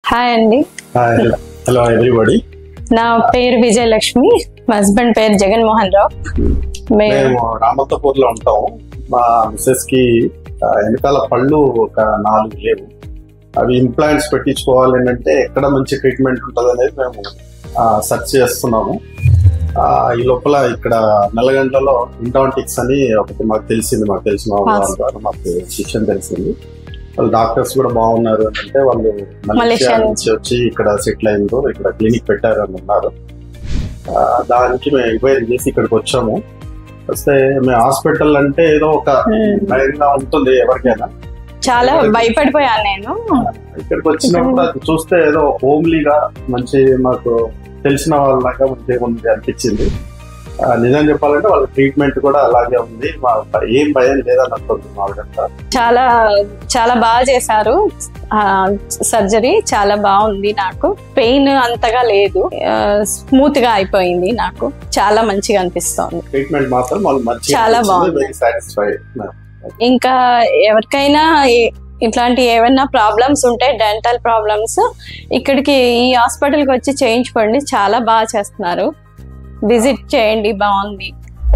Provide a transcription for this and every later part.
Hi అండి. Hello everybody. నా పేరు విజయలక్ష్మి, మా హస్బెండ్ పేరు జగన్మోహన్ రావు. మేము రామంతపూర్ లో ఉంటాము. మా మిస్సెస్ కి వెనకాల పళ్ళు ఒక 4 లేవు. అవి ఇంప్లాంట్స్ పెట్టించుకోవాలి అంటే ఎక్కడ మంచి ట్రీట్మెంట్ ఉంటుంది అనేది మేము సెర్చ్ చేస్తున్నాము. ఈ లోపల ఇక్కడ నల్లగంటలో ఇంటాంటిక్స్ అని ఒకటి మాకు తెలిసిన వాళ్ళ ద్వారా మాకు విషయం తెలిసింది. వాళ్ళు డాక్టర్స్ కూడా బాగున్నారు అంటే వాళ్ళు మలేషియా నుంచి వచ్చి ఇక్కడ సెటిల్ అయిందో ఇక్కడ క్లినిక్ పెట్టారు అని ఉన్నారు. దానికి మేము ఎంక్వైరీ చేసి ఇక్కడికి వచ్చాము. వస్తే మేము హాస్పిటల్ అంటే ఏదో ఒక భయంగా ఉంటుంది ఎవరికైనా. చాలా భయపడిపోయాను నేను. ఇక్కడికి వచ్చినప్పుడు అది చూస్తే ఏదో హోమ్లీగా మంచి మాకు తెలిసిన వాళ్ళలాగా మంచిగా ఉంది అనిపించింది. నిజం చెప్పాలంటే వాళ్ళ ట్రీట్మెంట్ కూడా అలాగే ఉంది. ఏం భయం లేదని అనుకుంటుంది మాకంతా. చాలా చాలా బాగా చేశారు సర్జరీ. చాలా బాగుంది. నాకు పెయిన్ అంతగా లేదు, స్మూత్ గా అయిపోయింది. నాకు చాలా మంచిగా అనిపిస్తోంది. ట్రీట్మెంట్ మాత్రం చాలా బాగుంది. ఇంకా ఎవరికైనా ఇట్లాంటి ఏమైనా ప్రాబ్లమ్స్ ఉంటే డెంటల్ ప్రాబ్లమ్స్ ఇక్కడికి ఈ హాస్పిటల్కి వచ్చి చేయించుకోండి. చాలా బాగా చేస్తున్నారు. విజిట్ చేయండి, బాగుంది.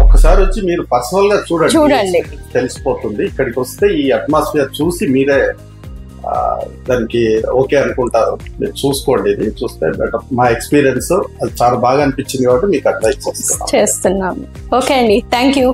ఒకసారి వచ్చి మీరు పర్సనల్ గా చూడండి, తెలిసిపోతుంది. ఇక్కడికి వస్తే ఈ అట్మాస్ఫియర్ చూసి మీరే దానికి ఓకే అనుకుంటారు. మీరు చూసుకోండి, ఇది చూస్తే బెటర్. మా ఎక్స్పీరియన్స్ అది చాలా బాగా అనిపించింది కాబట్టి మీకు అడ్వైస్ చేస్తున్నాము. ఓకే అండి, థ్యాంక్ యూ.